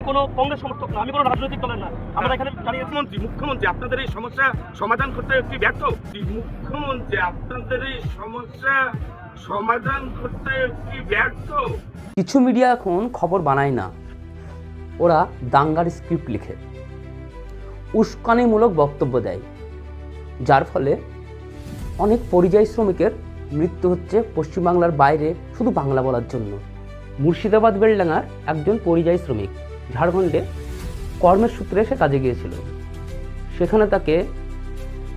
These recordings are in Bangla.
কোনো কংগ্রেস সমর্থক না, আমি কোনো রাজনৈতিক দলের না। আমরা এখানে দাঁড়িয়ে আছি। মুখ্যমন্ত্রী আপনাদের এই সমস্যা সমাধান করতে কি ব্যর্থ? মুখ্যমন্ত্রী আপনাদের এই সমস্যা সমাধান করতে কি ব্যর্থ? কিছু মিডিয়া এখন খবর বানায় না, ওরা দাঙ্গার স্ক্রিপ্ট লিখে উস্কানিমূলক বক্তব্য দেয়, যার ফলে অনেক পরিযায়ী শ্রমিকের মৃত্যু হচ্ছে পশ্চিমবাংলার বাইরে শুধু বাংলা বলার জন্য। মুর্শিদাবাদ বেলডাঙ্গার একজন পরিযায়ী শ্রমিক ঝাড়খণ্ডে কর্মের সূত্রে সে কাজে গিয়েছিল, সেখানে তাকে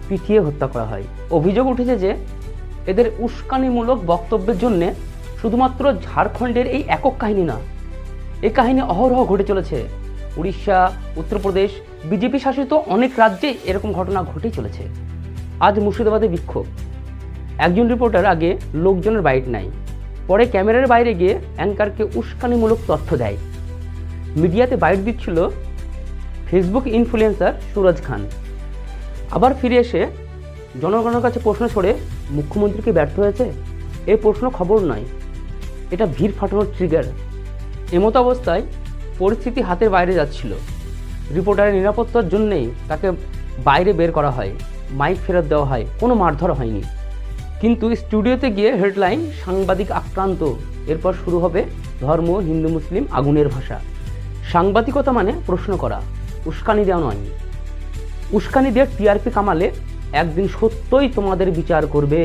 পিটিয়ে হত্যা করা হয়। অভিযোগ উঠেছে যে এদের উস্কানিমূলক বক্তব্যের জন্যে শুধুমাত্র ঝাড়খণ্ডের এই একক কাহিনী না, এই কাহিনী অহরহ ঘটে চলেছে। উড়িষ্যা, উত্তরপ্রদেশ, বিজেপি শাসিত অনেক রাজ্যে এরকম ঘটনা ঘটেই চলেছে। আজ মুর্শিদাবাদে বিক্ষোভ, একজন রিপোর্টার আগে লোকজনের বাইট নেয়, পরে ক্যামেরার বাইরে গিয়ে অ্যাঙ্কারকে উস্কানিমূলক তথ্য দেয়। মিডিয়াতে বাইট দিচ্ছিল ফেসবুক ইনফ্লুয়েন্সার সুরজ খান। আবার ফিরে এসে জনগণের কাছে প্রশ্ন ছড়ে, মুখ্যমন্ত্রী কি ব্যর্থ হয়েছে? এই প্রশ্ন খবর নয়, এটা ভিড় ফাটানোর ট্রিগার। এমতো অবস্থায় পরিস্থিতি হাতের বাইরে যাচ্ছিল। রিপোর্টারের নিরাপত্তার জন্যেই তাকে বাইরে বের করা হয়, মাইক ফেরত দেওয়া হয়, কোনো মারধর হয়নি। কিন্তু স্টুডিওতে গিয়ে হেডলাইন সাংবাদিক আক্রান্ত, এরপর শুরু হবে ধর্ম, হিন্দু মুসলিম আগুনের ভাষা। সাংবাদিকতা মানে প্রশ্ন করা, উস্কানি দেওয়া নয়। উস্কানি দিয়ে টিআরপি কামালে একদিন সত্যই তোমাদের বিচার করবে।